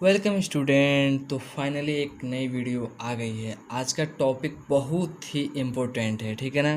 Welcome student. तो finally एक नई वीडियो आ गई है। आज का टॉपिक बहुत ही इम्पोर्टेंट है, ठीक है ना।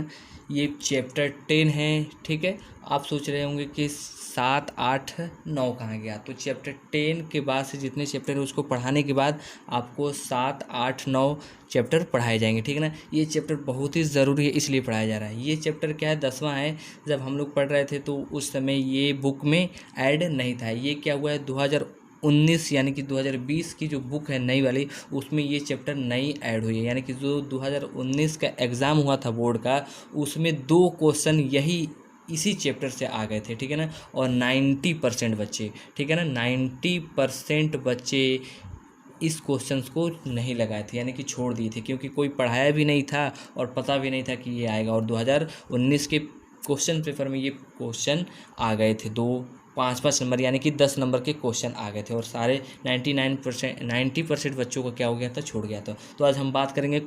ये चैप्टर 10 है, ठीक है। आप सोच रहे होंगे कि 7, 8, 9 कहाँ गया। तो चैप्टर 10 के बाद से जितने चैप्टर है उसको पढ़ाने के बाद आपको 7, 8, 9 चैप्टर पढ़ाए जाएंगे, ठीक है ना। ये चैप्टर बहुत ही ज़रूरी है, इसलिए पढ़ाया जा रहा है। ये चैप्टर क्या है, 10वां है। जब हम लोग पढ़ रहे थे तो उस समय ये बुक में ऐड नहीं था। ये क्या हुआ है, 2019 यानी कि 2020 की जो बुक है नई वाली, उसमें ये चैप्टर नई ऐड हुई है। यानी कि जो 2019 का एग्ज़ाम हुआ था बोर्ड का, उसमें 2 क्वेश्चन यही इसी चैप्टर से आ गए थे, ठीक है ना। और 90% बच्चे, ठीक है ना, 90% बच्चे इस क्वेश्चंस को नहीं लगाए थे, यानी कि छोड़ दिए थे, क्योंकि कोई पढ़ाया भी नहीं था और पता भी नहीं था कि ये आएगा। और 2019 के क्वेश्चन पेपर में ये क्वेश्चन आ गए थे, 5-5 नंबर यानी कि 10 नंबर के क्वेश्चन आ गए थे। और सारे 90% बच्चों को क्या हो गया था, छोड़ गया था। तो आज हम बात करेंगे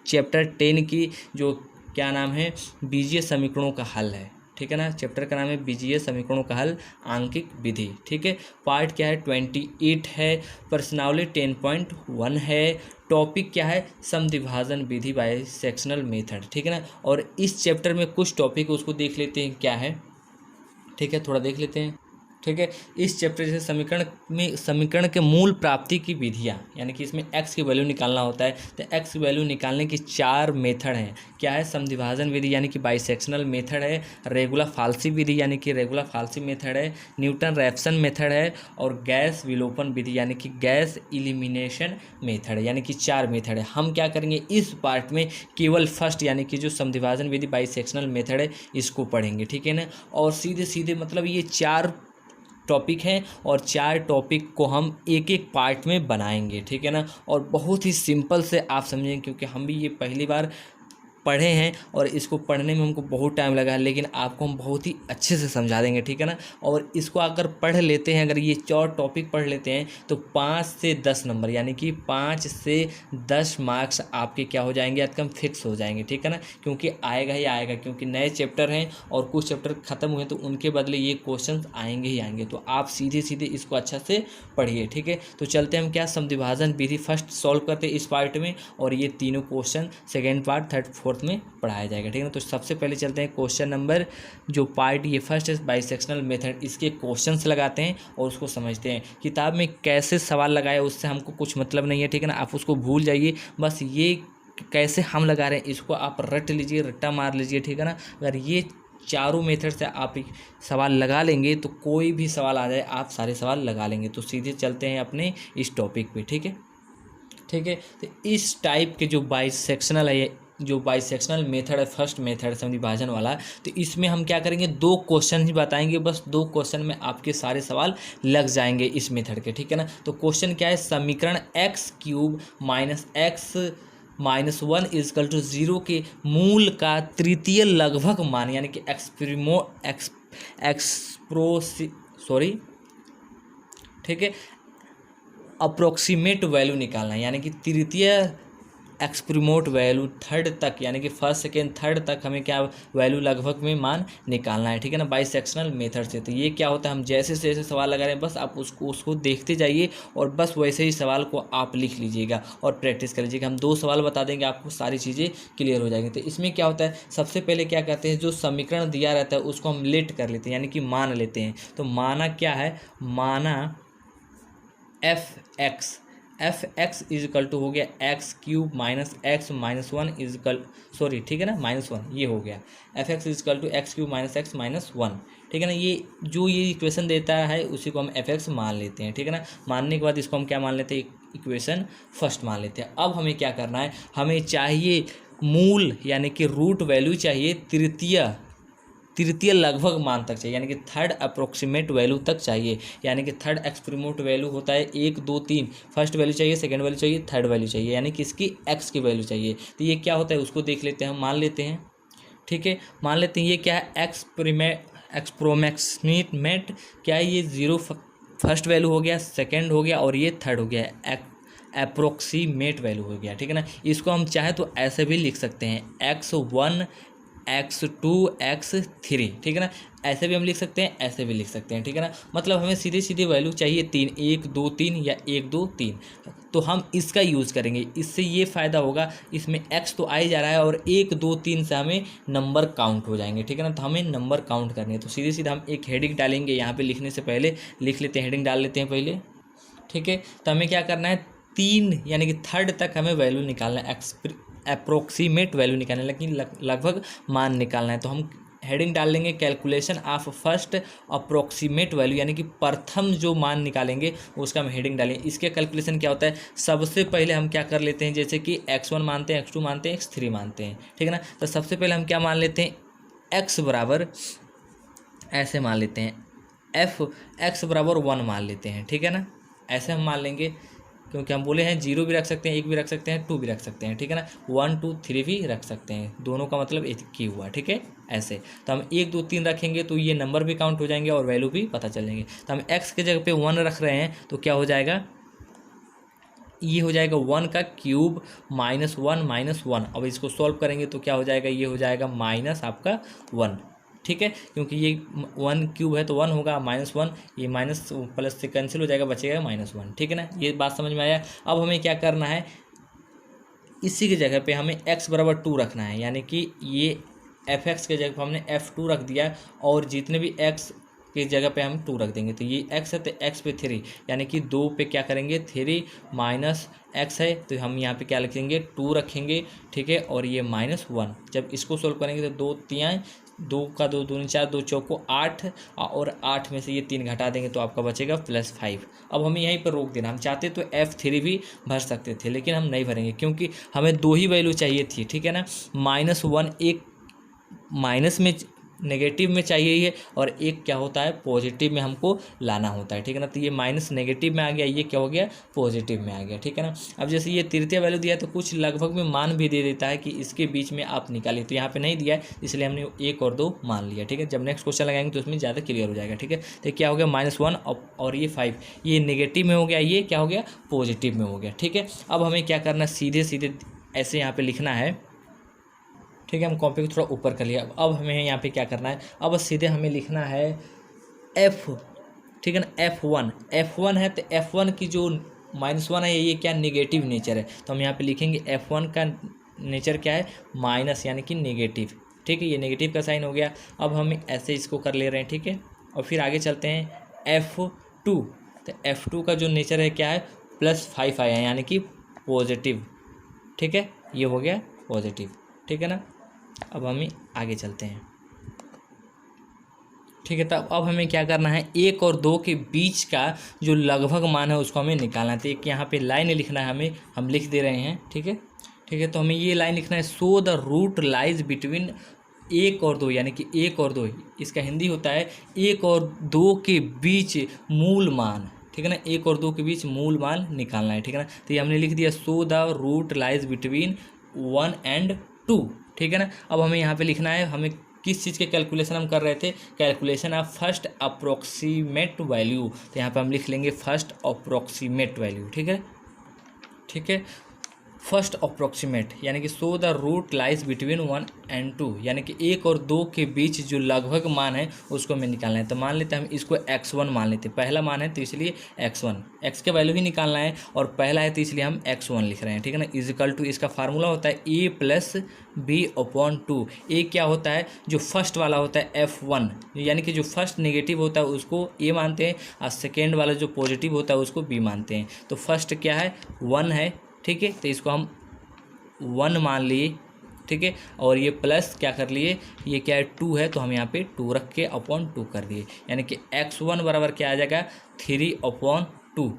चैप्टर 10 की, जो क्या नाम है, बीजीय समीकरणों का हल है, ठीक है ना। चैप्टर का नाम है बीजीय समीकरणों का हल, आंकिक विधि, ठीक है। पार्ट क्या है, 28 है। प्रश्नावली 10.1 है। टॉपिक क्या है, समद्विभाजन विधि बाय सेक्शनल मेथड, ठीक है ना। और इस चैप्टर में कुछ टॉपिक उसको देख लेते हैं क्या है, ठीक है, थोड़ा देख लेते हैं, ठीक है। इस चैप्टर से समीकरण के मूल प्राप्ति की विधियाँ, यानी कि इसमें एक्स की वैल्यू निकालना होता है। तो एक्स की वैल्यू निकालने की 4 मेथड हैं। क्या है, समद्विभाजन विधि यानी कि बाइसेक्शनल मेथड है, रेगुलर फाल्सी विधि यानी कि रेगुलर फाल्सी मेथड है, न्यूटन रैप्सन मेथड है, और गैस विलोपन विधि यानी कि गैस इलिमिनेशन मेथड है। यानी कि 4 मेथड है। हम क्या करेंगे इस पार्ट में, केवल फर्स्ट यानी कि जो समद्विभाजन विधि बाइसेक्शनल मेथड है इसको पढ़ेंगे, ठीक है ना। और सीधे सीधे मतलब ये 4 टॉपिक हैं और 4 टॉपिक को हम एक एक पार्ट में बनाएंगे, ठीक है ना। और बहुत ही सिंपल से आप समझेंगे, क्योंकि हम भी ये पहली बार पढ़े हैं और इसको पढ़ने में हमको बहुत टाइम लगा है, लेकिन आपको हम बहुत ही अच्छे से समझा देंगे, ठीक है ना। और इसको अगर पढ़ लेते हैं, अगर ये 4 टॉपिक पढ़ लेते हैं तो 5 से 10 नंबर यानी कि 5 से 10 मार्क्स आपके क्या हो जाएंगे, एकदम फिक्स हो जाएंगे, ठीक है ना। क्योंकि आएगा ही आएगा, क्योंकि नए चैप्टर हैं और कुछ चैप्टर ख़त्म हुए तो उनके बदले ये क्वेश्चन आएंगे ही आएंगे। तो आप सीधे सीधे इसको अच्छा से पढ़िए, ठीक है। तो चलते हैं हम क्या, समद्विभाजन विधि फर्स्ट सॉल्व करते हैं इस पार्ट में, और ये तीनों question second part, third, fourth में पढ़ाया जाएगा, ठीक है ना। तो सबसे पहले चलते हैं क्वेश्चन नंबर, जो पार्ट ये फर्स्ट है बाइसेक्शनल मेथड, इसके क्वेश्चंस लगाते हैं और उसको समझते हैं। किताब में कैसे सवाल लगाए उससे हमको कुछ मतलब नहीं है, ठीक है ना। आप उसको भूल जाइए, बस ये कैसे हम लगा रहे हैं इसको आप रट लीजिए, रट्टा मार लीजिए, ठीक है ना। अगर ये चारों मेथड से आप सवाल लगा लेंगे तो कोई भी सवाल आ जाए आप सारे सवाल लगा लेंगे। तो सीधे चलते हैं अपने इस टॉपिक पे, ठीक है, ठीक है। तो इस टाइप के जो बाइसेक्शनल है, जो बाइसेक्शनल मेथड है, फर्स्ट मेथड समद्विभाजन वाला, तो इसमें हम क्या करेंगे, 2 क्वेश्चन ही बताएंगे, बस 2 क्वेश्चन में आपके सारे सवाल लग जाएंगे इस मेथड के, ठीक है ना। तो क्वेश्चन क्या है, समीकरण x³ - x-1 = 0 के मूल का तृतीय लगभग मान, यानी कि ठीक है, अप्रोक्सीमेट वैल्यू निकालना है। यानी कि तृतीय एक्सप्रीमोट वैल्यू थर्ड तक, यानी कि फर्स्ट सेकेंड थर्ड तक हमें क्या वैल्यू लगभग में मान निकालना है, ठीक है ना, बाइसेक्शनल मेथड से। तो ये क्या होता है, हम जैसे जैसे सवाल लगा रहे हैं बस आप उसको देखते जाइए और बस वैसे ही सवाल को आप लिख लीजिएगा और प्रैक्टिस कर लीजिएगा। हम 2 सवाल बता देंगे, आपको सारी चीज़ें क्लियर हो जाएंगी। तो इसमें क्या होता है, सबसे पहले क्या कहते हैं, जो समीकरण दिया रहता है उसको हम लेट कर लेते हैं, यानी कि मान लेते हैं। तो माना क्या है, माना एफ एक्स इजकल टू हो गया x³ - x-1 इजकल, सॉरी, ठीक है ना, -1 ये हो गया। f(x) is equal to x³ - x-1, ठीक है ना। ये जो ये इक्वेशन देता है उसी को हम f(x) मान लेते हैं, ठीक है ना। मानने के बाद इसको हम क्या मान लेते हैं, इक्वेशन फर्स्ट मान लेते हैं। अब हमें क्या करना है, हमें चाहिए मूल यानी कि रूट वैल्यू चाहिए, तृतीय लगभग मान तक चाहिए, यानी कि थर्ड अप्रोक्सीमेट वैल्यू तक चाहिए। यानी कि थर्ड एक्सप्रीमोट वैल्यू होता है 1, 2, 3, फर्स्ट वैल्यू चाहिए, सेकंड वैल्यू चाहिए, थर्ड वैल्यू चाहिए, यानी कि इसकी एक्स की वैल्यू चाहिए। तो ये क्या होता है उसको देख लेते हैं, हम मान लेते हैं, ठीक है। मान लेते हैं ये क्या है, एक्सप्रोमैक्समेट क्या है, ये 0 फर्स्ट वैल्यू हो गया, सेकेंड हो गया और ये थर्ड हो गया, अप्रोक्सीमेट वैल्यू हो गया, ठीक है ना। इसको हम चाहे तो ऐसे भी लिख सकते हैं, x1 x2 x3, ठीक है ना। ऐसे भी हम लिख सकते हैं, ऐसे भी लिख सकते हैं, ठीक है ना। मतलब हमें सीधे सीधे वैल्यू चाहिए 3, 1 2 3 या 1 2 3, तो हम इसका यूज़ करेंगे। इससे ये फ़ायदा होगा, इसमें x तो आ ही जा रहा है और 1 2 3 से हमें नंबर काउंट हो जाएंगे, ठीक है ना। तो हमें नंबर काउंट करने हैं, तो सीधे सीधे हम एक हेडिंग डालेंगे। यहाँ पे लिखने से पहले लिख लेते हैं, हेडिंग डाल लेते हैं पहले, ठीक है। तो हमें क्या करना है, 3 यानी कि थर्ड तक हमें वैल्यू निकालना है, अप्रोक्सीमेट वैल्यू निकालना है, लेकिन लगभग मान निकालना है। तो हम हेडिंग डाल लेंगे calculation of first approximate value, यानी कि प्रथम जो मान निकालेंगे उसका हम हेडिंग डालेंगे। इसके कैलकुलेशन क्या होता है, सबसे पहले हम क्या कर लेते हैं, जैसे कि x1 मानते हैं, x2 मानते हैं, x3 मानते हैं, ठीक है ना। तो सबसे पहले हम क्या मान लेते हैं, x बराबर ऐसे मान लेते हैं, x बराबर 1 मान लेते हैं, ठीक है ना। ऐसे हम मान लेंगे, क्योंकि हम बोले हैं 0 भी रख सकते हैं, 1 भी रख सकते हैं, 2 भी रख सकते हैं, ठीक है ना। 1 2 3 भी रख सकते हैं, दोनों का मतलब एक ही हुआ, ठीक है। ऐसे तो हम 1 2 3 रखेंगे तो ये नंबर भी काउंट हो जाएंगे और वैल्यू भी पता चल जाएंगे। तो हम x के जगह पे 1 रख रहे हैं, तो क्या हो जाएगा, ये हो जाएगा 1 का क्यूब -1 अब इसको सॉल्व करेंगे तो क्या हो जाएगा, ये हो जाएगा माइनस आपका 1, ठीक है। क्योंकि ये 1 क्यूब है तो 1 होगा, -1 ये माइनस प्लस से कैंसिल हो जाएगा, बचेगा -1, ठीक है ना। ये बात समझ में आया। अब हमें क्या करना है, इसी की जगह पे हमें x बराबर 2 रखना है, यानी कि ये f(x) के जगह पे हमने f2 रख दिया और जितने भी x की जगह पे हम 2 रख देंगे। तो ये x है तो x पे 3, यानी कि 2 पे क्या करेंगे 3 माइनस x है तो हम यहाँ पे क्या लिखेंगे 2 रखेंगे, ठीक है। और ये -1, जब इसको सोल्व करेंगे तो 2 3 2 का 2 दूनी 4, 2 चौको 8 और 8 में से ये 3 घटा देंगे तो आपका बचेगा +5। अब हमें यहीं पर रोक देना, हम चाहते तो f3 भी भर सकते थे, लेकिन हम नहीं भरेंगे क्योंकि हमें 2 ही वैल्यू चाहिए थी, ठीक है ना। -1 एक माइनस में नेगेटिव में चाहिए ही है और एक क्या होता है पॉजिटिव में हमको लाना होता है, ठीक है ना। तो ये माइनस नेगेटिव में आ गया, ये क्या हो गया पॉजिटिव में आ गया, ठीक है ना। अब जैसे ये तृतीय वैल्यू दिया तो कुछ लगभग में मान भी दे देता है कि इसके बीच में आप निकालिए, तो यहाँ पे नहीं दिया है इसलिए हमने 1 और 2 मान लिया, ठीक है। जब नेक्स्ट क्वेश्चन लगाएंगे तो उसमें ज़्यादा क्लियर हो जाएगा, ठीक है। तो क्या हो गया -1 और ये 5, ये नेगेटिव में हो गया, ये क्या हो गया पॉजिटिव में हो गया, ठीक है। अब हमें क्या करना है, सीधे सीधे ऐसे यहाँ पर लिखना है, ठीक है। हम कॉपी को थोड़ा ऊपर कर लिया। अब हमें यहाँ पे क्या करना है, अब सीधे हमें लिखना है f, ठीक है ना। f1 है तो f1 की जो -1 है ये क्या नेगेटिव नेचर है, तो हम यहाँ पे लिखेंगे f1 का नेचर क्या है माइनस, यानी कि नेगेटिव, ठीक है। ये नेगेटिव का साइन हो गया। अब हम ऐसे इसको कर ले रहे हैं, ठीक है। और फिर आगे चलते हैं f2, तो f2 का जो नेचर है क्या है +5 आया है, यानी कि पॉजिटिव, ठीक है। ये हो गया पॉजिटिव, ठीक है ना। अब हम आगे चलते हैं, ठीक है। तब अब हमें क्या करना है, 1 और 2 के बीच का जो लगभग मान है उसको हमें निकालना है। तो एक यहाँ पे लाइन लिखना है हमें, हम लिख दे रहे हैं, ठीक है, ठीक है। तो हमें ये लाइन लिखना है, so the root lies between 1 और 2, यानी कि 1 और 2, इसका हिंदी होता है 1 और 2 के बीच मूल मान, ठीक है ना। 1 और 2 के बीच मूल मान निकालना है, ठीक है ना। तो ये हमने लिख दिया, so the root lies between 1 and 2, ठीक है ना। अब हमें यहाँ पे लिखना है, हमें किस चीज़ के कैलकुलेशन हम कर रहे थे, calculation of first approximate value. तो यहाँ पे हम लिख लेंगे फर्स्ट अप्रोक्सीमेट वैल्यू, ठीक है, ठीक है। फर्स्ट अप्रोक्सीमेट यानी कि so the root lies between 1 and 2, यानी कि 1 और 2 के बीच जो लगभग मान है उसको हमें निकालना है। तो मान लेते हैं हम इसको x1 मान लेते हैं, पहला मान है तो इसलिए x1, x के वैल्यू ही निकालना है और पहला है तो इसलिए हम x1 लिख रहे हैं, ठीक है ना। इजिकल टू इसका फार्मूला होता है a + b/2। ए क्या होता है, जो फर्स्ट वाला होता है f1, यानी कि जो फर्स्ट नेगेटिव होता है उसको a मानते हैं और सेकेंड वाला जो पॉजिटिव होता है उसको b मानते हैं। तो फर्स्ट क्या है 1 है, ठीक है, तो इसको हम 1 मान लिए, ठीक है। और ये प्लस क्या कर लिए, ये क्या है 2 है तो हम यहाँ पे 2 रख के /2 कर दिए, यानी कि x1 बराबर क्या आ जाएगा 3/2,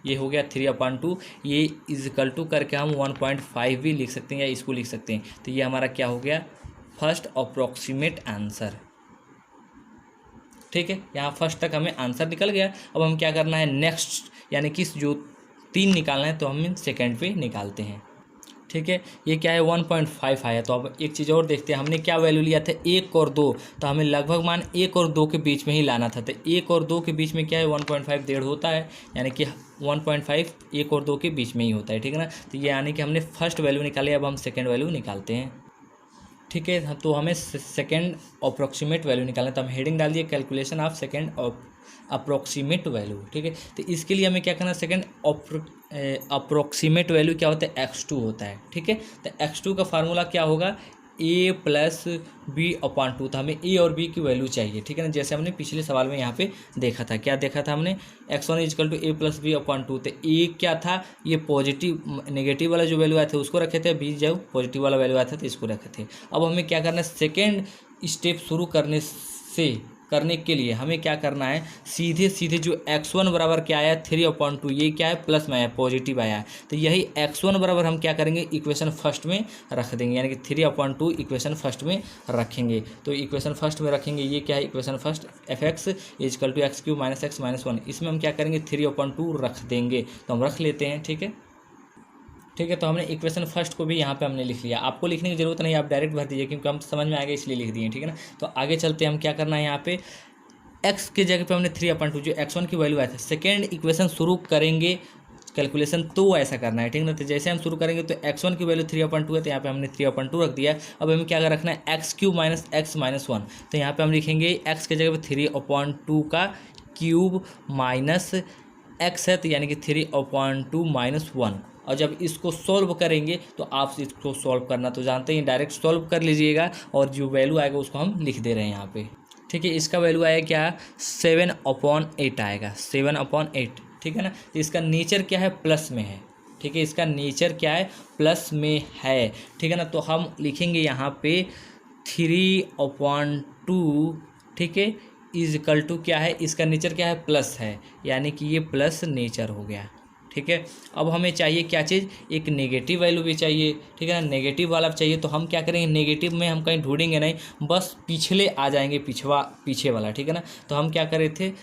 ये हो गया 3/2। ये इजिकल टू करके हम 1.5 भी लिख सकते हैं या इसको लिख सकते हैं। तो ये हमारा क्या हो गया फर्स्ट अप्रोक्सीमेट आंसर, ठीक है। यहाँ फर्स्ट तक हमें आंसर निकल गया। अब हम क्या करना है नेक्स्ट, यानी कि जो 3 निकालना है तो हम सेकंड पे निकालते हैं, ठीक है। ये क्या है 1.5 आया। तो अब एक चीज़ और देखते हैं, हमने क्या वैल्यू लिया था 1 और 2, तो हमें लगभग मान 1 और 2 के बीच में ही लाना था। तो 1 और 2 के बीच में क्या है 1.5 डेढ़ होता है, यानी कि 1.5 1 और 2 के बीच में ही होता है, ठीक है ना। तो ये यानी कि हमने फर्स्ट वैल्यू निकाली, अब हम सेकेंड वैल्यू निकालते हैं, ठीक है। तो हमें सेकेंड अप्रोक्सीमेट वैल्यू निकालना है, तो हम हेडिंग डाल दिए calculation of second approximate value. ठीक है, तो इसके लिए हमें क्या करना है, सेकेंड अप्रोक्सीमेट वैल्यू क्या होता है, x2 होता है। ठीक है, तो x2 का फार्मूला क्या होगा, a plus B upon two. तो हमें a और b की वैल्यू चाहिए। ठीक है ना, जैसे हमने पिछले सवाल में यहाँ पे देखा था, क्या देखा था हमने, x1 is equal to a plus B upon two. तो a क्या था, ये पॉजिटिव नेगेटिव वाला जो वैल्यू आया था उसको रखे थे, b जो पॉजिटिव वाला वैल्यू आया था तो इसको रखे थे। अब हमें क्या करना है, सेकेंड स्टेप शुरू करने के लिए हमें क्या करना है, सीधे सीधे जो x1 बराबर क्या आया 3/2, ये क्या है प्लस में आया, पॉजिटिव आया है, तो यही x1 बराबर हम क्या करेंगे, इक्वेशन फर्स्ट में रख देंगे, यानी कि 3/2 इक्वेशन फर्स्ट में रखेंगे। तो इक्वेशन फर्स्ट में रखेंगे, ये क्या है equation first, fx is equal to x³ minus x minus 1, इसमें हम क्या करेंगे 3/2 रख देंगे। तो हम रख लेते हैं। ठीक है, ठीक है, तो हमने इक्वेशन फर्स्ट को भी यहाँ पे हमने लिख लिया। आपको लिखने की जरूरत नहीं, आप डायरेक्ट भर दीजिए क्योंकि हम समझ में आएगा इसलिए लिख दिए। ठीक है ना, तो आगे चलते हैं, हम क्या करना है यहाँ पे x के जगह पे हमने 3/2 जो x1 की वैल्यू आया था, सेकेंड इक्वेशन शुरू करेंगे कैलकुलेशन तो ऐसा करना है। ठीक है ना, तो जैसे हम शुरू करेंगे तो x1 की वैल्यू 3/2 है, तो यहाँ पे हमने 3/2 रख दिया। अब हमें क्या रखना है, x³ माइनस x माइनस 1, तो यहाँ पे हम लिखेंगे x के जगह पे 3/2 का क्यूब माइनस x है, तो यानी कि 3/2 माइनस 1। और जब इसको सॉल्व करेंगे तो आप इसको सॉल्व करना तो जानते हैं, डायरेक्ट सॉल्व कर लीजिएगा और जो वैल्यू आएगा उसको हम लिख दे रहे हैं यहाँ पे। ठीक है, इसका वैल्यू आएगा क्या, 7/8 आएगा, 7/8। ठीक है ना, तो इसका नेचर क्या है, प्लस में है। ठीक है, इसका नेचर क्या है, प्लस में है। ठीक है ना, तो हम लिखेंगे यहाँ पे 3/2। ठीक है, इज इक्वल टू क्या है, इसका नेचर क्या है, प्लस है, यानी कि ये प्लस नेचर हो गया। ठीक है, अब हमें चाहिए क्या चीज़, एक नेगेटिव वैल्यू भी चाहिए। ठीक है ना, नेगेटिव वाला चाहिए, तो हम क्या करेंगे, नेगेटिव में हम कहीं ढूंढेंगे नहीं, बस पिछले आ जाएंगे, पीछे वाला। ठीक है ना, तो हम क्या करे थे,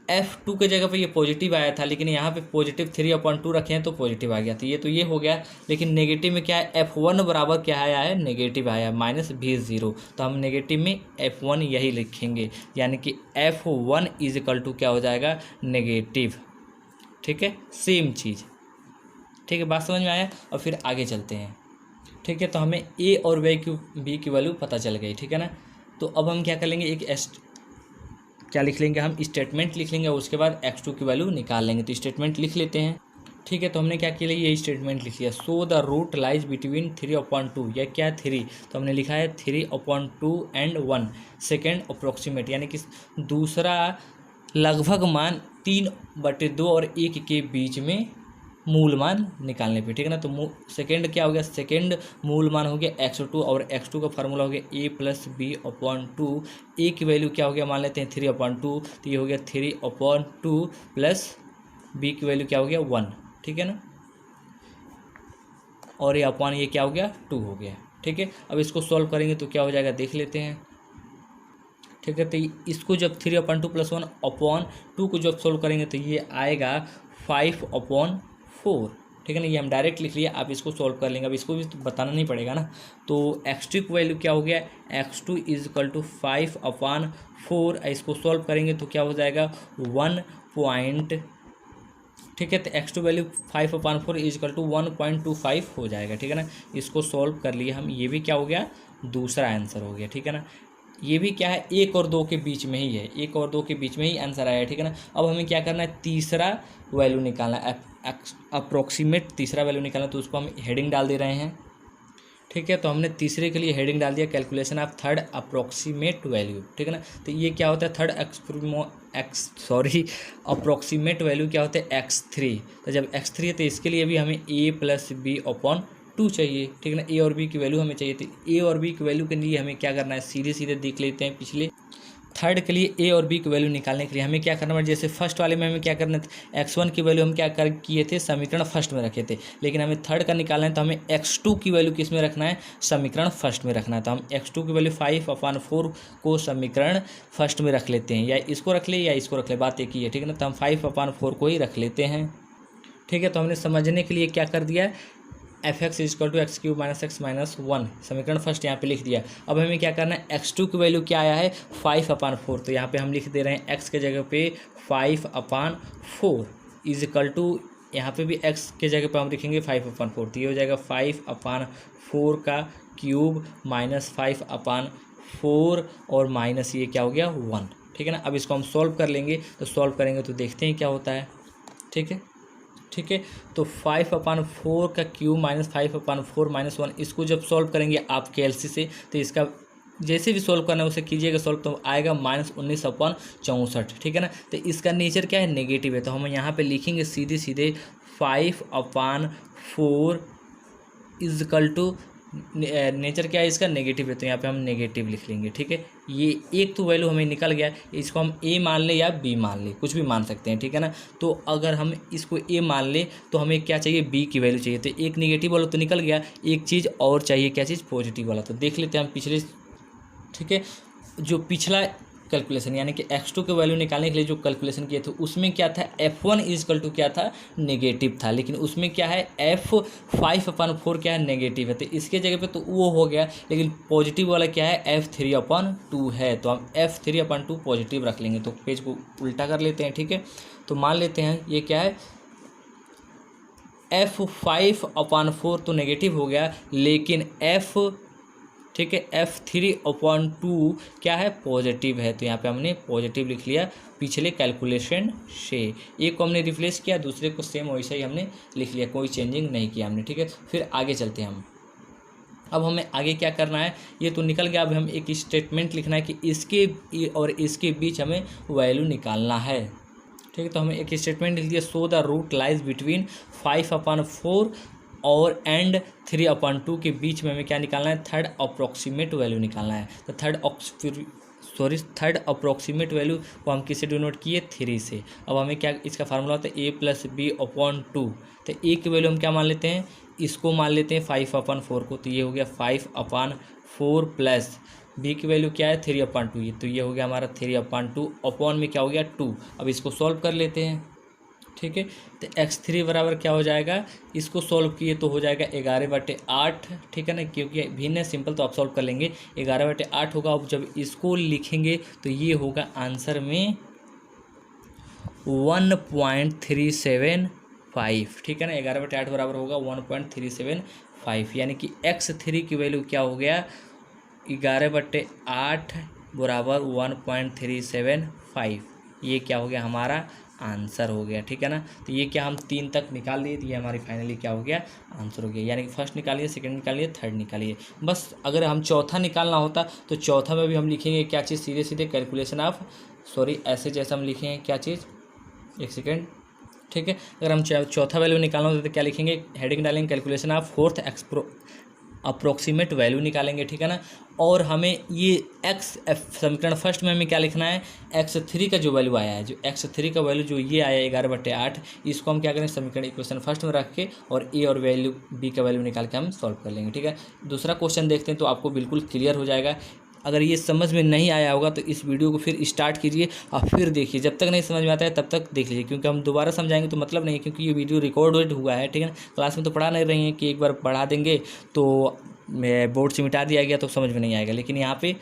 f2 के जगह पे ये पॉजिटिव आया था, लेकिन यहाँ पे पॉजिटिव 3/2 रखे हैं तो पॉजिटिव आ गया, तो ये हो गया। लेकिन नेगेटिव में क्या है, f1 बराबर क्या आया है, नेगेटिव आया माइनस v0, तो हम नेगेटिव में f1 यही लिखेंगे, यानी कि f1 इज इक्वल टू क्या हो जाएगा, नेगेटिव। ठीक है, सेम चीज़। ठीक है, बात समझ में आया। और फिर आगे चलते हैं। ठीक है, तो हमें a और b की वैल्यू पता चल गई। ठीक है ना, तो अब हम क्या कर लेंगे, क्या लिख लेंगे, हम स्टेटमेंट लिख लेंगे, उसके बाद x2 की वैल्यू निकाल लेंगे। तो स्टेटमेंट लिख लेते हैं। ठीक है, तो हमने क्या किया, ये स्टेटमेंट लिख लिया, so the root lies between 3/2, या क्या 3, तो हमने लिखा है 3/2 एंड 1 सेकेंड अप्रोक्सीमेट, यानी कि दूसरा लगभग मान 3/2 और 1 के बीच में मूल मान निकालने पे। ठीक है ना, तो सेकेंड क्या हो गया, सेकेंड मूल मान हो गया x2 और x2 का फार्मूला हो गया a plus B upon two. A की वैल्यू क्या हो गया, मान लेते हैं 3/2, तो ये हो गया 3/2 प्लस बी की वैल्यू क्या हो गया 1। ठीक है ना, और ये अपॉन ये क्या हो गया 2 हो गया। ठीक है, अब इसको सॉल्व करेंगे तो क्या हो जाएगा, देख लेते हैं। ठीक है, तो इसको जब 3/2 प्लस 1 अपॉन 2 को जब सोल्व करेंगे तो ये आएगा 5/4। ठीक है ना, ये हम डायरेक्ट लिख लिया, आप इसको सॉल्व कर लेंगे, अब इसको भी तो बताना नहीं पड़ेगा ना। तो x2 की वैल्यू क्या हो गया, x2 इज इक्वल टू 5/4, इसको सॉल्व करेंगे तो क्या हो जाएगा 1 पॉइंट। ठीक है, तो x2 value 5/4 is equal to 1.25 हो जाएगा। ठीक है ना, इसको सॉल्व कर लिए हम, ये भी क्या हो गया, दूसरा आंसर हो गया। ठीक है ना, ये भी क्या है, 1 और 2 के बीच में ही है, 1 और 2 के बीच में ही आंसर आया है। ठीक है ना, अब हमें क्या करना है, तीसरा वैल्यू निकालना है, अप्रोक्सीमेट तीसरा वैल्यू निकालना, तो उसको हम हेडिंग डाल दे रहे हैं। ठीक है, तो हमने तीसरे के लिए हेडिंग डाल दिया, calculation of third approximate value. ठीक है ना, तो ये क्या होता है, थर्ड अप्रोक्सीमेट वैल्यू क्या होता है, x3। तो जब x3 है तो इसके लिए भी हमें a प्लस बी अपॉन 2 चाहिए। ठीक है ना, ए और बी की वैल्यू हमें चाहिए थी, ए और बी की वैल्यू के लिए हमें क्या करना है, सीधे सीधे देख लेते हैं। पिछले थर्ड के लिए ए और बी की वैल्यू निकालने के लिए हमें क्या करना है, जैसे फर्स्ट वाले में हमें क्या करना था, x1 की वैल्यू हम क्या कर किए थे, समीकरण फर्स्ट में रखे थे, लेकिन हमें थर्ड का निकालना है तो हमें x2 की वैल्यू किस में रखना है, समीकरण फर्स्ट में रखना है। तो हम x2 की वैल्यू 5/4 को समीकरण फर्स्ट में रख लेते हैं, या इसको रख ले या इसको रख ले, बात एक ही है। ठीक है ना, तो हम 5/4 को ही रख लेते हैं। ठीक है, तो हमने समझने के लिए क्या कर दिया, f(x) is equal to x³ minus x minus 1 समीकरण फर्स्ट यहाँ पे लिख दिया। अब हमें क्या करना है, x2 की वैल्यू क्या आया है 5/4, तो यहाँ पे हम लिख दे रहे हैं x के जगह पे 5/4 इज इक्वल टू, यहाँ पे भी x के जगह पे हम लिखेंगे 5/4, तो ये हो जाएगा 5/4 का क्यूब माइनस 5/4 और माइनस ये क्या हो गया 1, ठीक है ना। अब इसको हम सॉल्व कर लेंगे, तो सॉल्व करेंगे तो देखते हैं क्या होता है, ठीक है। ठीक है, तो 5/4 का क्यूब माइनस 5/4 माइनस 1, इसको जब सॉल्व करेंगे आप कैलसी से, तो इसका जैसे भी सॉल्व करना है उसे कीजिएगा सॉल्व, तो आएगा -19/64, ठीक है ना। तो इसका नेचर क्या है, नेगेटिव है, तो हम यहाँ पे लिखेंगे सीधे सीधे 5/4 इजकल टू नेचर क्या है इसका, नेगेटिव है, तो यहाँ पे हम नेगेटिव लिख लेंगे, ठीक है। ये एक तो वैल्यू हमें निकल गया, इसको हम ए मान लें या बी मान लें, कुछ भी मान सकते हैं, ठीक है ना। तो अगर हम इसको ए मान लें तो हमें क्या चाहिए, बी की वैल्यू चाहिए, तो एक नेगेटिव वाला तो निकल गया, एक चीज़ और चाहिए, क्या चीज़, पॉजिटिव वाला। तो देख लेते हैं हम पिछले, ठीक है, जो पिछला कैलकुलेशन यानी कि x2 के वैल्यू निकालने के लिए जो कैलकुलेशन किए थे उसमें क्या था, f1 इजकल टू क्या था, नेगेटिव था, लेकिन उसमें क्या है f5/4 क्या है, नेगेटिव है, तो इसके जगह पे तो वो हो गया, लेकिन पॉजिटिव वाला क्या है, f3/2 है, तो हम f3/2 पॉजिटिव रख लेंगे। तो पेज को उल्टा कर लेते हैं, ठीक है। तो मान लेते हैं ये क्या है, f5/4 तो नेगेटिव हो गया, लेकिन ठीक है f3/2 क्या है, पॉजिटिव है, तो यहाँ पे हमने पॉजिटिव लिख लिया पिछले कैलकुलेशन से। एक को हमने रिप्लेस किया, दूसरे को सेम वैसा ही हमने लिख लिया, कोई चेंजिंग नहीं किया हमने, ठीक है। फिर आगे चलते हैं हम, अब हमें आगे क्या करना है, ये तो निकल गया, अब हम एक स्टेटमेंट लिखना है कि इसके और इसके बीच हमें वैल्यू निकालना है, ठीक है। तो हमें एक स्टेटमेंट लिख दिया, so the root lies between 5/4 और एंड 3/2 के बीच में हमें क्या निकालना है, थर्ड अप्रॉक्सीमेट वैल्यू निकालना है। तो थर्ड अप्रॉक्सीमेट वैल्यू को हम किससे डिनोट किए, 3 से। अब हमें क्या इसका फार्मूला होता है a+b/2, तो a की वैल्यू हम क्या मान लेते हैं, इसको मान लेते हैं 5/4 को, तो ये हो गया 5/4 प्लस b की वैल्यू क्या है, 3/2, ये तो ये हो गया हमारा 3/2 अपॉन में क्या हो गया 2। अब इसको सॉल्व कर लेते हैं, ठीक है। तो x3 बराबर क्या हो जाएगा, इसको सॉल्व किए तो हो जाएगा 11/8, ठीक है ना, क्योंकि भिन्न है सिंपल तो आप सॉल्व कर लेंगे, 11/8 होगा। अब जब इसको लिखेंगे तो ये होगा आंसर में 1.375, ठीक है ना, 11/8 बराबर होगा 1.375, यानी कि x3 की वैल्यू क्या हो गया, 11/8 बराबर 1.375, ये क्या हो गया हमारा आंसर हो गया, ठीक है ना। तो ये क्या हम 3 तक निकाल लिए, तो ये हमारी फाइनली क्या हो गया, आंसर हो गया, यानी कि फर्स्ट निकालिए, सेकंड निकालिए, थर्ड निकालिए। बस अगर हम चौथा निकालना होता तो चौथा में भी हम लिखेंगे क्या चीज़, सीधे सीधे कैलकुलेशन ऑफ ऐसे जैसे हम लिखेंगे क्या चीज़, एक सेकेंड, ठीक है। अगर हम चौथा वैल्यू निकालना होता तो क्या लिखेंगे, हेडिंग डालेंगे calculation of fourth approximate value निकालेंगे, ठीक है ना। और हमें ये समीकरण फर्स्ट में हमें क्या लिखना है, x3 का जो वैल्यू आया है, जो x3 का वैल्यू जो ये आया 11/8, इसको हम क्या करें, समीकरण इक्वेशन फर्स्ट में रख के और a और वैल्यू b का वैल्यू निकाल के हम सॉल्व कर लेंगे, ठीक है। दूसरा क्वेश्चन देखते हैं तो आपको बिल्कुल क्लियर हो जाएगा। अगर ये समझ में नहीं आया होगा तो इस वीडियो को फिर स्टार्ट कीजिए और फिर देखिए, जब तक नहीं समझ में आता है तब तक देख लीजिए, क्योंकि हम दोबारा समझाएंगे तो मतलब नहीं है, क्योंकि ये वीडियो रिकॉर्ड हुआ है, ठीक है ना। क्लास में तो पढ़ा नहीं रही हैं कि एक बार पढ़ा देंगे तो बोर्ड से मिटा दिया गया तो समझ में नहीं आएगा, लेकिन यहाँ पे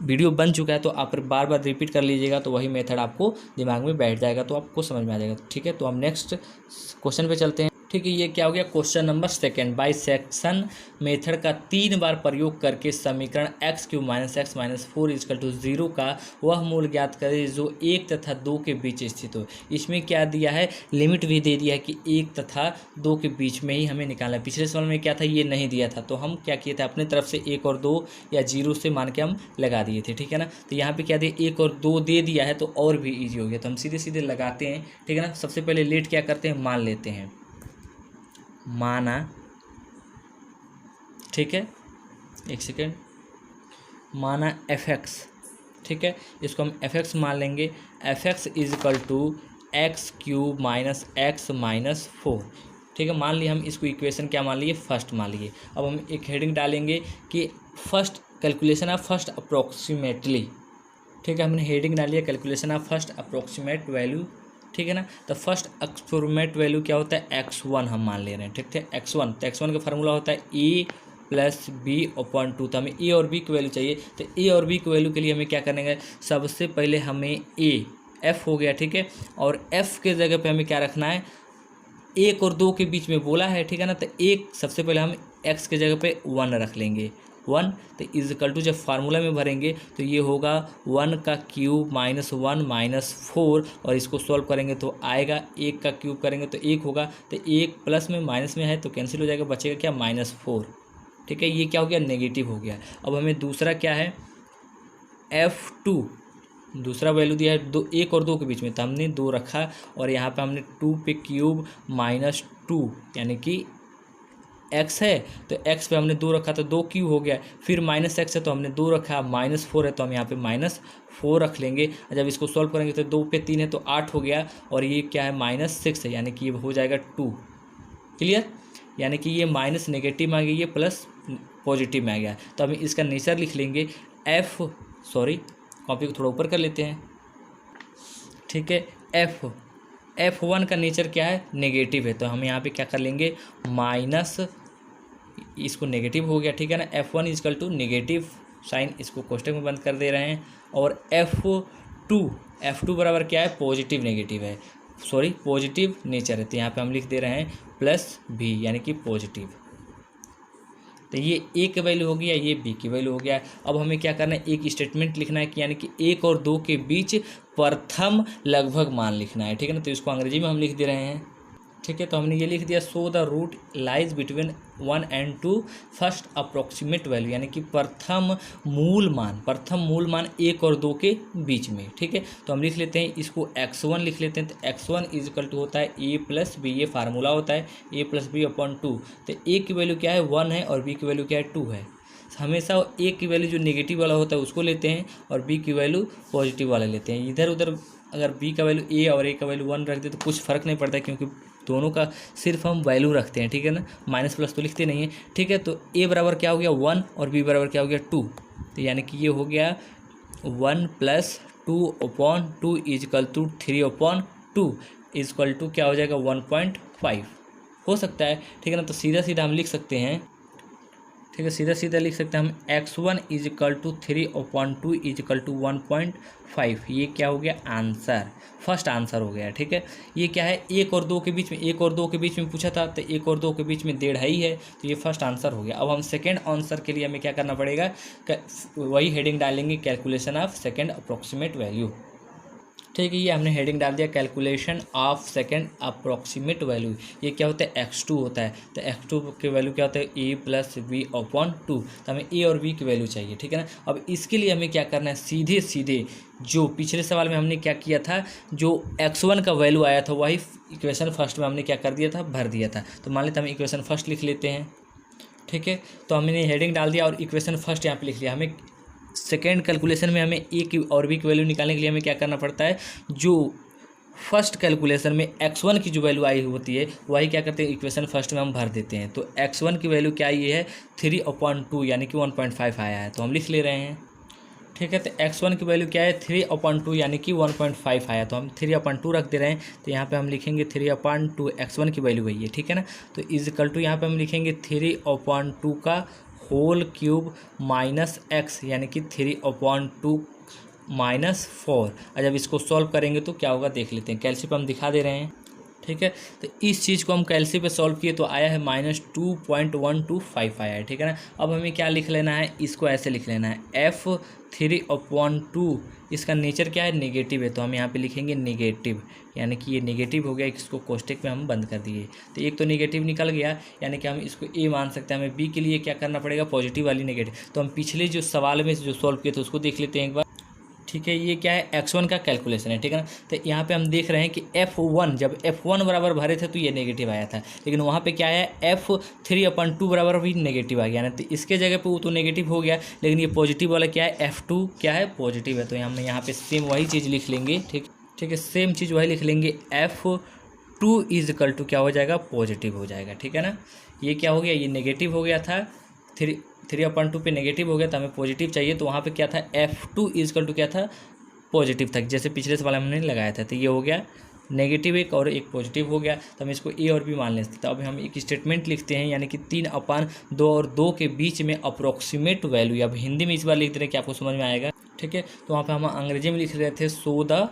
वीडियो बन चुका है तो आप बार बार रिपीट कर लीजिएगा, तो वही मेथड आपको दिमाग में बैठ जाएगा, तो आपको समझ में आ जाएगा, ठीक है। तो हम नेक्स्ट क्वेश्चन पे चलते हैं, ठीक है। ये क्या हो गया, क्वेश्चन नंबर 2, बाइसेक्शन मेथड का 3 बार प्रयोग करके समीकरण x³ - x - 4 = 0 का वह मूल ज्ञात करें जो 1 तथा 2 के बीच स्थित हो। इसमें क्या दिया है, लिमिट भी दे दिया है कि 1 तथा 2 के बीच में ही हमें निकालना है। पिछले सवाल में क्या था, ये नहीं दिया था, तो हम क्या किए थे, अपने तरफ से 1 और 2 या 0 से मान के हम लगा दिए थे, ठीक है ना। तो यहाँ पे क्या दिया, 1 और 2 दे दिया है तो और भी ईजी हो गया, तो हम सीधे सीधे लगाते हैं, ठीक है ना। सबसे पहले लेट क्या करते हैं, मान लेते हैं, माना, ठीक है, एक सेकेंड, माना fx, ठीक है, इसको हम fx मान लेंगे, fx = x³ - x - 4, ठीक है। मान लिया हम इसको इक्वेशन क्या मान लिए, फर्स्ट मान लिए। अब हम एक हेडिंग डालेंगे कि first calculation of first approximately, ठीक है, हमने हेडिंग डाली है calculation of first approximate value, ठीक है ना। तो फर्स्ट अप्रोक्सीमेट वैल्यू क्या होता है, x1 हम मान ले रहे हैं, ठीक है, x1, तो x1 का फार्मूला होता है a + b/2, तो हमें a और b की वैल्यू चाहिए, तो a और b की वैल्यू के लिए हमें क्या करना है, सबसे पहले हमें f हो गया, ठीक है, और f के जगह पे हमें क्या रखना है, 1 और 2 के बीच में बोला है, ठीक है ना। तो एक सबसे पहले हम x के जगह पे 1 रख लेंगे, 1, तो इज इक्वल टू जब फार्मूला में भरेंगे तो ये होगा 1 का क्यूब माइनस 1 माइनस 4, और इसको सॉल्व करेंगे तो आएगा 1 का क्यूब करेंगे तो 1 होगा, तो 1 प्लस में माइनस में है तो कैंसिल हो जाएगा, बचेगा क्या -4। ठीक है, ये क्या हो गया, नेगेटिव हो गया। अब हमें दूसरा क्या है, F2 दूसरा वैल्यू दिया है 2, 1 और 2 के बीच में, तो हमने 2 रखा और यहाँ पे हमने 2 पे क्यूब -2 यानी कि x है तो x पे हमने 2 रखा तो 2 क्यूब हो गया, फिर -x है तो हमने 2 रखा, -4 है तो हम यहाँ पे -4 रख लेंगे। जब इसको सॉल्व करेंगे तो 2 पे 3 है तो 8 हो गया, और ये क्या है -6 है यानी कि ये हो जाएगा 2। क्लियर, यानी कि ये माइनस नेगेटिव में आ गया, ये प्लस पॉजिटिव में आ गया। तो हम इसका नेचर लिख लेंगे कॉपी को थोड़ा ऊपर कर लेते हैं। ठीक है, F1 का नेचर क्या है, नेगेटिव है, तो हम यहाँ पे क्या कर लेंगे, माइनस, इसको नेगेटिव हो गया। ठीक है ना, F1 is equal to negative sign, इसको कोष्टक में बंद कर दे रहे हैं। और F2 बराबर क्या है, पॉजिटिव नेगेटिव है, पॉजिटिव नेचर है, तो यहाँ पे हम लिख दे रहे हैं +b यानी कि पॉजिटिव। तो ये a की वैल्यू हो गया, ये b की वैल्यू हो गया। अब हमें क्या करना है, एक स्टेटमेंट लिखना है कि यानी कि 1 और 2 के बीच प्रथम लगभग मान लिखना है। ठीक है ना, तो इसको अंग्रेजी में हम लिख दे रहे हैं। ठीक है, तो हमने ये लिख दिया, so the root lies between 1 and 2 first approximate value, यानी कि प्रथम मूल मान 1 और 2 के बीच में। ठीक है, तो हम लिख लेते हैं इसको x1 लिख लेते हैं, तो x1 इज इक्वल टू होता है a प्लस बी, ये फार्मूला होता है a प्लस बी अपॉन 2। तो a की वैल्यू क्या है, 1 है, और b की वैल्यू क्या है, 2 है। हमेशा a की वैल्यू जो नेगेटिव वाला होता है उसको लेते हैं, और b की वैल्यू पॉजिटिव वाला लेते हैं। इधर उधर अगर b का वैल्यू a और a का वैल्यू 1 रख दे तो कुछ फ़र्क नहीं पड़ता है, क्योंकि दोनों का सिर्फ हम वैल्यू रखते हैं। ठीक है ना, माइनस प्लस तो लिखते नहीं है। ठीक है, तो a बराबर क्या हो गया, 1, और b बराबर क्या हो गया, 2। तो यानी कि ये हो गया 1 + 2/2 इजकल टू 3/2 इजकल टू क्या हो जाएगा, 1.5 हो सकता है। ठीक है ना, तो सीधा सीधा हम लिख सकते हैं। ठीक है, सीधा सीधा लिख सकते हैं हम, x1 is equal to 3/2 is equal to 1.5। ये क्या हो गया, आंसर, फर्स्ट आंसर हो गया। ठीक है, ये क्या है, 1 और 2 के बीच में, 1 और 2 के बीच में पूछा था, तो 1 और 2 के बीच में 1.5 ही है, तो ये फर्स्ट आंसर हो गया। अब हम सेकेंड आंसर के लिए हमें क्या करना पड़ेगा, वही हेडिंग डालेंगे, calculation of second approximate value. ठीक है, ये हमने हेडिंग डाल दिया, calculation of second approximate value. ये क्या होता है, x2 होता है, तो x2 की वैल्यू क्या होता है, a + b/2। तो हमें a और b की वैल्यू चाहिए। ठीक है ना, अब इसके लिए हमें क्या करना है, सीधे सीधे जो पिछले सवाल में हमने क्या किया था, जो x1 का वैल्यू आया था वही इक्वेशन फर्स्ट में हमने क्या कर दिया था, भर दिया था। तो मान लेते हम इक्वेशन फर्स्ट लिख लेते हैं। ठीक है, तो हमने हेडिंग डाल दिया और इक्वेशन फर्स्ट यहाँ पे लिख लिया। हमें सेकेंड कैलकुलेशन में हमें a की और b की वैल्यू निकालने के लिए हमें क्या करना पड़ता है, जो फर्स्ट कैलकुलेशन में x1 की जो वैल्यू आई होती है वही क्या करते हैं, इक्वेशन फर्स्ट में हम भर देते हैं। तो x1 की वैल्यू क्या आई है, 3/2 यानी कि 1.5 आया है, तो हम लिख ले रहे हैं। ठीक है, तो x1 की वैल्यू क्या है, 3/2 यानी कि 1.5 आया, तो हम 3/2 रख दे रहे हैं। तो यहाँ पे हम लिखेंगे 3/2, x1 की वैल्यू वही है। ठीक है ना, तो इज इक्वल टू यहाँ पे हम लिखेंगे 3/2 का होल क्यूब -x यानी कि 3/2 -4। और जब इसको सॉल्व करेंगे तो क्या होगा देख लेते हैं, कैल्सी पे हम दिखा दे रहे हैं। ठीक है, तो इस चीज़ को हम कैल्सी पे सॉल्व किए तो आया है -2.125 आया है। ठीक है ना, अब हमें क्या लिख लेना है, इसको ऐसे लिख लेना है, F3/2 इसका नेचर क्या है, नेगेटिव है, तो हम यहाँ पे लिखेंगे नेगेटिव, यानी कि ये नेगेटिव हो गया, इसको कोष्टक में हम बंद कर दिए। तो एक तो नेगेटिव निकल गया, यानी कि हम इसको a मान सकते हैं। हमें b के लिए क्या करना पड़ेगा, पॉजिटिव वाली नेगेटिव। तो हम पिछले जो सवाल में जो सॉल्व किए थे उसको देख लेते हैं एक बार। ठीक है, ये क्या है, x1 का कैलकुलेशन है। ठीक है ना, तो यहाँ पे हम देख रहे हैं कि F1 जब F1 बराबर भरे थे तो ये नेगेटिव आया था, लेकिन वहाँ पे क्या है, F3/2 बराबर भी नेगेटिव आ गया ना, तो इसके जगह पे वो तो नेगेटिव हो गया, लेकिन ये पॉजिटिव वाला क्या है, F2 क्या है, पॉजिटिव है। तो हम यहाँ पे सेम वही चीज़ लिख लेंगे। ठीक है, सेम चीज़ वही लिख लेंगे, F2 इज इक्वल टू क्या हो जाएगा, पॉजिटिव हो जाएगा। ठीक है ना, ये क्या हो गया, ये नेगेटिव हो गया था, 3/2 पे नेगेटिव हो गया, तो हमें पॉजिटिव चाहिए, तो वहाँ पे क्या था, F2 इजकल टू क्या था, पॉजिटिव था, जैसे पिछले सवाल हमने लगाया था। तो ये हो गया नेगेटिव एक और एक पॉजिटिव हो गया, तो हम इसको a और b मान लेते हैं। तो अब हम एक स्टेटमेंट लिखते हैं, यानी कि 3/2 और 2 के बीच में अप्रोक्सीमेट वैल्यू। अब हिंदी में इस बार लिख दे रहे हैं कि आपको समझ में आएगा। ठीक है, तो वहाँ पर हम अंग्रेजी में लिख रहे थे, so the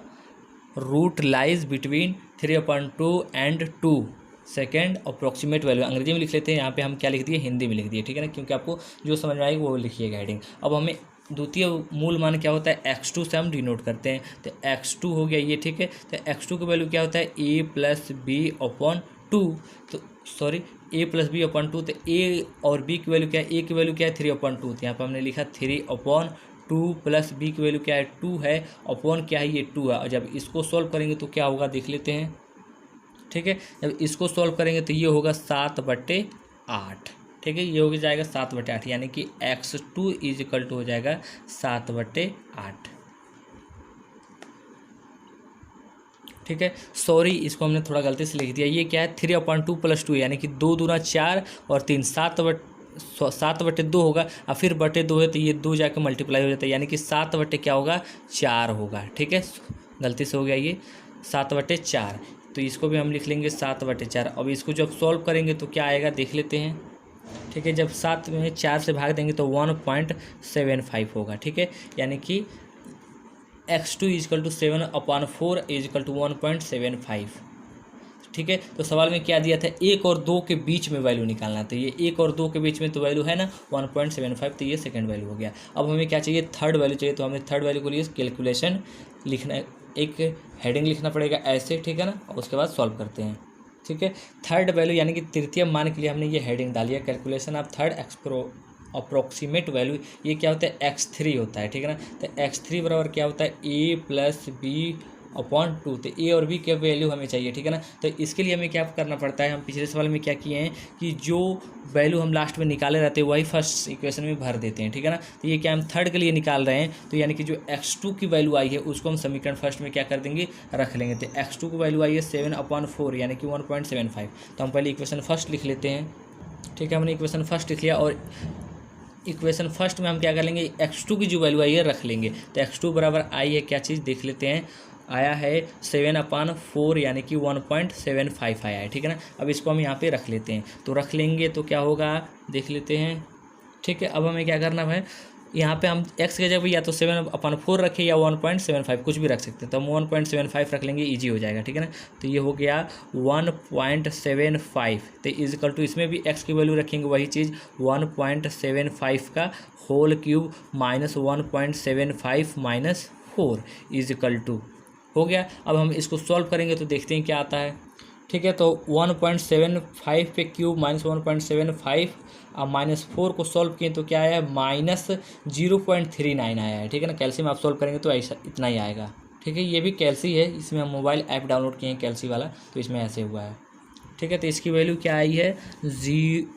root lies between 3/2 and 2 second approximate value अंग्रेजी में लिख लेते हैं, यहाँ पे हम क्या लिख दिए, हिंदी में लिख दिए, ठीक है ना, क्योंकि आपको जो समझ में आएगी वो लिखिएगा हेडिंग। अब हमें द्वितीय मूल मान क्या होता है, x2 से हम डिनोट करते हैं, तो x2 हो गया ये, ठीक है। तो x2 की वैल्यू क्या होता है, a+b/2, तो सॉरी a+b/2, तो a और b की वैल्यू क्या है, a की वैल्यू क्या है 3/2, तो यहाँ पर हमने लिखा 3/2 प्लस b की वैल्यू क्या है 2 है, अपॉन क्या है ये 2 है, और जब इसको सॉल्व करेंगे तो क्या होगा देख लेते हैं, ठीक है। जब इसको सॉल्व करेंगे तो ये होगा 7/8, ठीक है, ये हो जाएगा 7/8, यानी कि x2 = हो जाएगा 7/8, ठीक है। सॉरी इसको हमने थोड़ा गलती से लिख दिया, ये क्या है 3/2 + 2, यानी कि 2 दूना 4 और 3 7/2 होगा, और फिर बटे 2 है तो ये 2 जाकर मल्टीप्लाई हो जाता है, यानी कि 7 क्या होगा 4 होगा, ठीक है। गलती से हो गया ये 7/4, तो इसको भी हम लिख लेंगे 7/4। अब इसको जब सॉल्व करेंगे तो क्या आएगा देख लेते हैं, ठीक है। जब 7 में 4 से भाग देंगे तो 1.75 होगा, ठीक है, यानी कि x2 = 7/4 = 1.75, ठीक है। तो सवाल में क्या दिया था, 1 और 2 के बीच में वैल्यू निकालना, तो ये 1 और 2 के बीच में तो वैल्यू है ना 1.75, तो ये सेकंड वैल्यू हो गया। अब हमें क्या चाहिए, थर्ड वैल्यू चाहिए, तो हमें थर्ड वैल्यू के लिए कैलकुलेशन लिखना, एक हेडिंग लिखना पड़ेगा ऐसे, ठीक है ना, और उसके बाद सॉल्व करते हैं, ठीक है। थर्ड वैल्यू यानी कि तृतीय मान के लिए हमने ये हेडिंग डाली है, calculation of third approximate value, ये क्या होता है x3 होता है, ठीक है ना। तो x3 बराबर क्या होता है a+b/2, तो a और b के वैल्यू हमें चाहिए, ठीक है ना। तो इसके लिए हमें क्या करना पड़ता है, हम पिछले सवाल में क्या किए हैं कि जो वैल्यू हम लास्ट में निकाले रहते हैं वही फर्स्ट इक्वेशन में भर देते हैं, ठीक है ना। तो ये क्या हम थर्ड के लिए निकाल रहे हैं, तो यानी कि जो x2 की वैल्यू आई है उसको हम समीकरण फर्स्ट में क्या कर देंगे, रख लेंगे। तो x2 की वैल्यू आई है 7/4, यानी कि 1.75, तो हम पहले इक्वेशन फर्स्ट लिख लेते हैं, ठीक है। हमने इक्वेशन फर्स्ट लिख लिया, और इक्वेशन फर्स्ट में हम क्या कर लेंगे, x2 की जो वैल्यू आई है रख लेंगे। तो x2 बराबर आई है क्या चीज़ देख लेते हैं, आया है 7/4, यानी कि 1.75 आया है, ठीक है ना। अब इसको हम यहाँ पे रख लेते हैं, तो रख लेंगे तो क्या होगा देख लेते हैं, ठीक है। अब हमें क्या करना है, यहाँ पे हम x के जगह या तो 7/4 रखें या 1.75 कुछ भी रख सकते हैं, तो हम 1.75 रख लेंगे, ईजी हो जाएगा, ठीक है ना। तो ये हो गया 1.75, तो = इसमें भी x की वैल्यू रखेंगे वही चीज़ 1.75 का होल क्यूब माइनस 1.75 माइनस 4 = हो गया। अब हम इसको सॉल्व करेंगे तो देखते हैं क्या आता है, ठीक है। तो 1.75 पे क्यूब माइनस 1.75 अब -4 को सॉल्व किए तो क्या आया, -0.39 आया है, ठीक है ना। कैल्सी में आप सॉल्व करेंगे तो ऐसा इतना ही आएगा, ठीक है। ये भी कैल्सी है, इसमें हम मोबाइल ऐप डाउनलोड किए हैं कैल्सी वाला, तो इसमें ऐसे हुआ है, ठीक है। तो इसकी वैल्यू क्या आई है,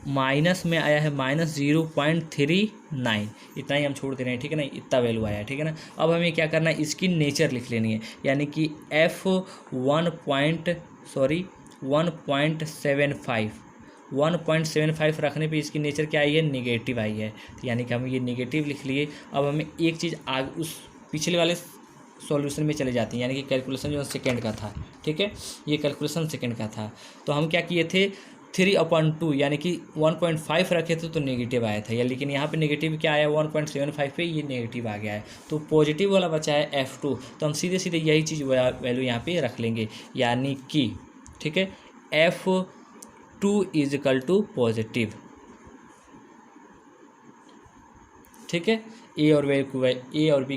माइनस में आया है -0.39, इतना ही हम छोड़ दे रहे हैं, ठीक है ना, इतना वैल्यू आया है, ठीक है ना। अब हमें क्या करना है, इसकी नेचर लिख लेनी है, यानी कि 1.75 रखने पे इसकी नेचर क्या आई है, नेगेटिव आई है, तो यानी कि हम ये नेगेटिव लिख लिए। अब हमें एक चीज़ आगे उस पिछले वाले सॉल्यूशन में चले जाते हैं, यानी कि कैलकुलेशन जो सेकंड का था, ठीक है, ये कैलकुलेशन सेकंड का था। तो हम क्या किए थे 3/2, यानी कि 1.5 रखे थे तो नेगेटिव आया था, या लेकिन यहाँ पे नेगेटिव क्या आया 1.75 पे ये नेगेटिव आ गया है, तो पॉजिटिव वाला बचा है f2, तो हम सीधे सीधे यही चीज़ वैल्यू यहाँ पे रख लेंगे, यानी कि ठीक है f2 = पॉजिटिव, ठीक है। ए और बी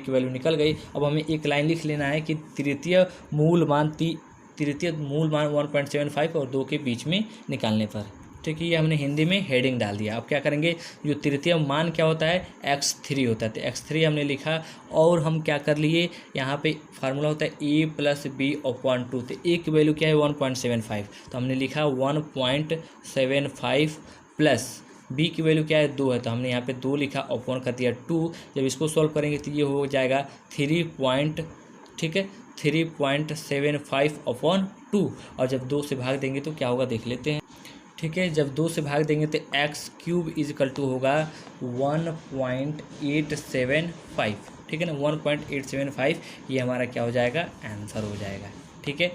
की वैल्यू निकल गई। अब हमें एक लाइन लिख लेना है कि तृतीय मूल मान 1.75 और 2 के बीच में निकालने पर, ठीक है। ये हमने हिंदी में हेडिंग डाल दिया। अब क्या करेंगे, जो तृतीय मान क्या होता है x3 होता है, तो x3 हमने लिखा, और हम क्या कर लिए, यहाँ पे फार्मूला होता है a+b/2, तो a की वैल्यू क्या है 1.75, तो हमने लिखा 1.75 प्लस b की वैल्यू क्या है 2 है, तो हमने यहाँ पे 2 लिखा, अपॉन कर दिया 2। जब इसको सॉल्व करेंगे तो ये हो जाएगा 3.75/2, और जब 2 से भाग देंगे तो क्या होगा देख लेते हैं, ठीक है। जब 2 से भाग देंगे तो x³ = होगा 1.875, ठीक है ना, 1.875 ये हमारा क्या हो जाएगा, आंसर हो जाएगा, ठीक है।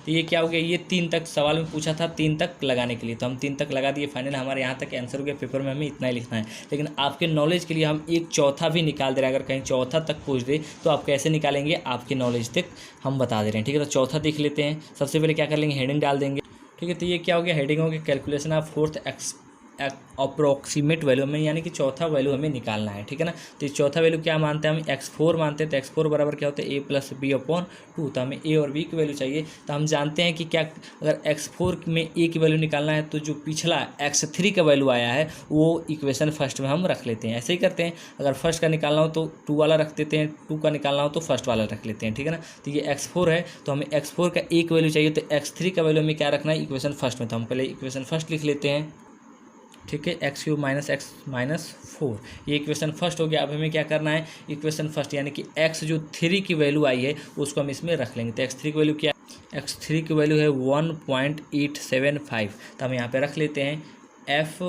तो ये क्या हो गया, ये 3 तक सवाल में पूछा था, 3 तक लगाने के लिए, तो हम 3 तक लगा दिए, फाइनल हमारे यहाँ तक आंसर हो गया। पेपर में हमें इतना ही लिखना है, लेकिन आपके नॉलेज के लिए हम एक चौथा भी निकाल दे रहे हैं। अगर कहीं चौथा तक पूछ दे तो आप कैसे निकालेंगे, आपके नॉलेज तक हम बता दे रहे हैं, ठीक है। तो चौथा देख लेते हैं। सबसे पहले क्या कर लेंगे, हेडिंग डाल देंगे, ठीक है। तो ये क्या हो गया, हेडिंग हो गया calculation of fourth approximate value में, यानी कि चौथा वैल्यू हमें निकालना है। ठीक है ना। तो ये चौथा वैल्यू क्या मानते हैं हम, x4 मानते हैं। तो x4 बराबर क्या होता है, a प्लस बी अपॉन 2। तो हमें a और b की वैल्यू चाहिए। तो हम जानते हैं कि क्या, अगर x4 में a की वैल्यू निकालना है तो जो पिछला x3 का वैल्यू आया है वो इक्वेशन फर्स्ट में हम रख लेते हैं। ऐसे ही करते हैं, अगर फर्स्ट का निकालना हो तो 2 वाला रख देते हैं, 2 का निकालना हो तो फर्स्ट वाला रख लेते हैं। ठीक है ना। तो ये x4 है, तो हमें x4 का एक वैल्यू चाहिए, तो x3 का वैल्यू हमें क्या रखना है, इक्वेशन फर्स्ट में। तो हम पहले इक्वेशन फर्स्ट लिख लेते हैं। ठीक है, x³ माइनस x माइनस 4, ये इक्वेशन फर्स्ट हो गया। अब हमें क्या करना है, इक्वेशन फर्स्ट यानी कि x जो 3 की वैल्यू आई है उसको हम इसमें रख लेंगे। तो x3 की वैल्यू क्या है, x3 की वैल्यू है 1.875। तो हम यहाँ पे रख लेते हैं f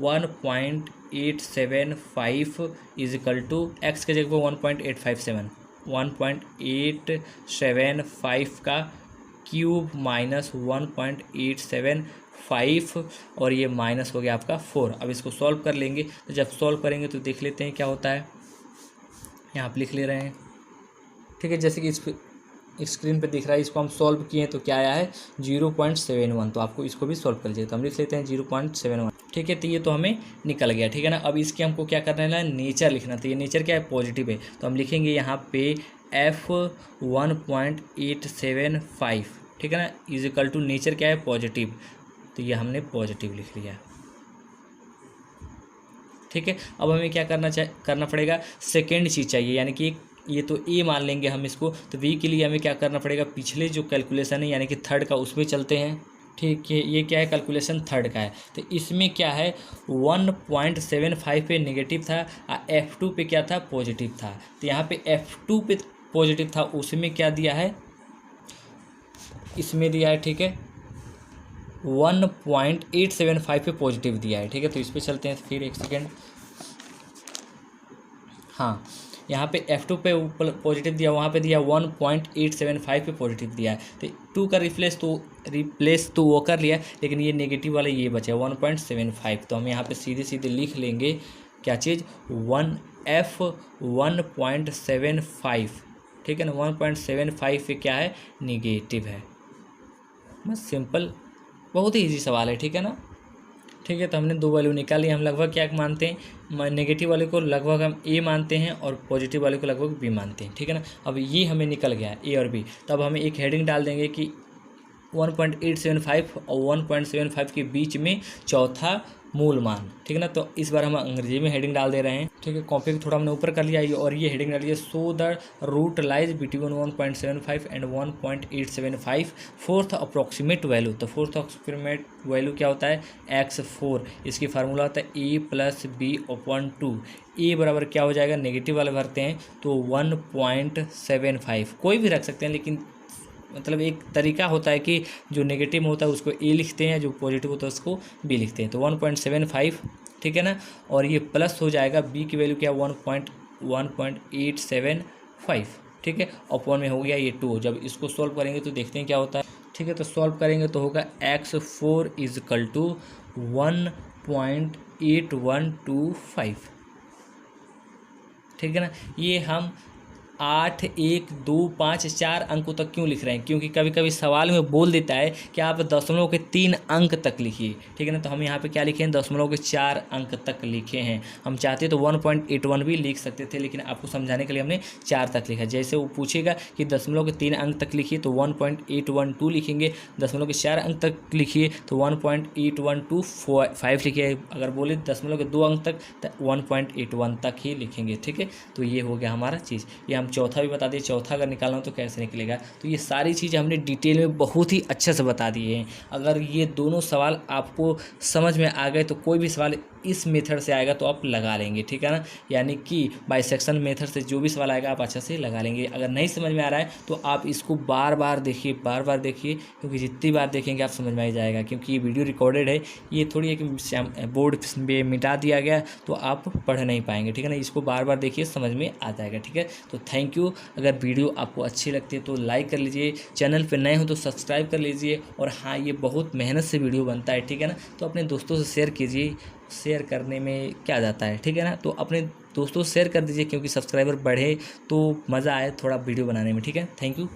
1.875 is equal to X के जगह पर 1.875 का क्यूब माइनस 1.875 और ये माइनस हो गया आपका 4। अब इसको सॉल्व कर लेंगे। तो जब सॉल्व करेंगे तो देख लेते हैं क्या होता है, यहाँ आप लिख ले रहे हैं। ठीक है, जैसे कि इस स्क्रीन पे दिख रहा है, इसको हम सॉल्व किए तो क्या आया है 0.71। तो आपको इसको भी सॉल्व कर लीजिए। तो हम लिख लेते हैं 0.71। ठीक है, तो ये तो हमें निकल गया। ठीक है ना। अब इसके हमको क्या करना है, नेचर लिखना। तो ये नेचर क्या है, पॉजिटिव है। तो हम लिखेंगे यहाँ पे f 1.875। ठीक है ना, इज इक्वल टू नेचर क्या है, पॉजिटिव। तो ये हमने पॉजिटिव लिख लिया। ठीक है, अब हमें क्या करना पड़ेगा, सेकेंड चीज़ चाहिए, यानी कि ये तो ए मान लेंगे हम इसको। तो बी के लिए हमें क्या करना पड़ेगा, पिछले जो कैलकुलेशन है यानी कि थर्ड का, उसमें चलते हैं। ठीक है, ये क्या है, कैलकुलेशन थर्ड का है। तो इसमें क्या है 1.75 पे नेगेटिव था और F2 पे क्या था, पॉजिटिव था। तो यहाँ पे F2 पे पॉजिटिव था, उसमें क्या दिया है, इसमें दिया है। ठीक है, 1.875 पे पॉजिटिव दिया है। ठीक है, तो इस पर चलते हैं फिर एक सेकेंड। हाँ, यहाँ पे F2 पे पॉजिटिव दिया, वहाँ पे दिया 1.875 पे पॉजिटिव दिया है। तो 2 का रिप्लेस तो वो कर लिया, लेकिन ये नेगेटिव वाला ये बचा 1.75। तो हम यहाँ पे सीधे सीधे लिख लेंगे क्या चीज़, 1.75। ठीक है ना, 1.75 पे क्या है, निगेटिव है। बस सिंपल, बहुत ही ईजी सवाल है। ठीक है ना। ठीक है, तो हमने 2 वैल्यू निकाली। हम लगभग क्या मानते हैं, नेगेटिव वाले को लगभग हम ए मानते हैं और पॉजिटिव वाले को लगभग बी मानते हैं। ठीक है ना। अब ये हमें निकल गया ए और बी। तब हमें एक हेडिंग डाल देंगे कि 1.875 और 1.75 के बीच में चौथा मूल मान। ठीक है ना। तो इस बार हम अंग्रेजी में हेडिंग डाल दे रहे हैं। ठीक है, कॉपी को थोड़ा हमने ऊपर कर लिया और ये हेडिंग डालिए, so the root lies between 1.75 and 1.875 fourth approximate value. तो फोर्थ अप्रोक्सीमेट वैल्यू क्या होता है, x4। इसकी फार्मूला होता है a plus B upon 2। A बराबर क्या हो जाएगा, नेगेटिव वाले भरते हैं तो 1.75, कोई भी रख सकते हैं, लेकिन मतलब एक तरीका होता है कि जो नेगेटिव में होता है उसको ए लिखते हैं, जो पॉजिटिव होता है उसको बी लिखते हैं। तो 1.75। ठीक है ना, और ये प्लस हो जाएगा, बी की वैल्यू क्या 1.875। ठीक है, अपॉन में हो गया ये 2। जब इसको सॉल्व करेंगे तो देखते हैं क्या होता है। ठीक है, तो सॉल्व करेंगे तो होगा x4 इज इक्वल टू 1.8125। ठीक है ना। ये हम 8, 1, 2, 5, 4 अंकों तक क्यों लिख रहे हैं, क्योंकि कभी कभी सवाल में बोल देता है कि आप दशमलव के 3 अंक तक लिखिए। ठीक है ना, तो हम यहाँ पे क्या लिखे हैं, दशमलव के 4 अंक तक लिखे हैं। हम चाहते तो 1.81 भी लिख सकते थे, लेकिन आपको समझाने के लिए हमने 4 तक लिखा। जैसे वो पूछेगा कि दशमलव के 3 अंक तक लिखिए तो 1.812 लिखेंगे, दशमलव के 4 अंक तक लिखिए तो 1.8125 लिखिए। अगर बोले दशमलव के 2 अंक तक तो 1.81 तक ही लिखेंगे। ठीक है, तो ये हो गया हमारा चीज़। ये हम चौथा भी बता दिए, चौथा अगर निकालना हो तो कैसे निकलेगा। तो ये सारी चीज़ हमने डिटेल में बहुत ही अच्छे से बता दिए हैं। अगर ये दोनों सवाल आपको समझ में आ गए तो कोई भी सवाल इस मेथड से आएगा तो आप लगा लेंगे। ठीक है ना, यानी कि बाइसेक्शन मेथड से जो भी सवाल आएगा आप अच्छे से लगा लेंगे। अगर नहीं समझ में आ रहा है तो आप इसको बार बार देखिए, क्योंकि जितनी बार देखेंगे आप समझ में आ जाएगा। क्योंकि ये वीडियो रिकॉर्डेड है, ये थोड़ी है कि बोर्ड पे मिटा दिया गया तो आप पढ़ नहीं पाएंगे। ठीक है ना, इसको बार बार देखिए, समझ में आ जाएगा। ठीक है, तो थैंक यू। अगर वीडियो आपको अच्छी लगती है तो लाइक कर लीजिए, चैनल पर नए हो तो सब्सक्राइब कर लीजिए। और हाँ, ये बहुत मेहनत से वीडियो बनता है। ठीक है ना, तो अपने दोस्तों से शेयर कीजिए, शेयर करने में क्या जाता है। ठीक है ना, तो अपने दोस्तों से शेयर कर दीजिए, क्योंकि सब्सक्राइबर बढ़े तो मज़ा आए थोड़ा वीडियो बनाने में। ठीक है, थैंक यू।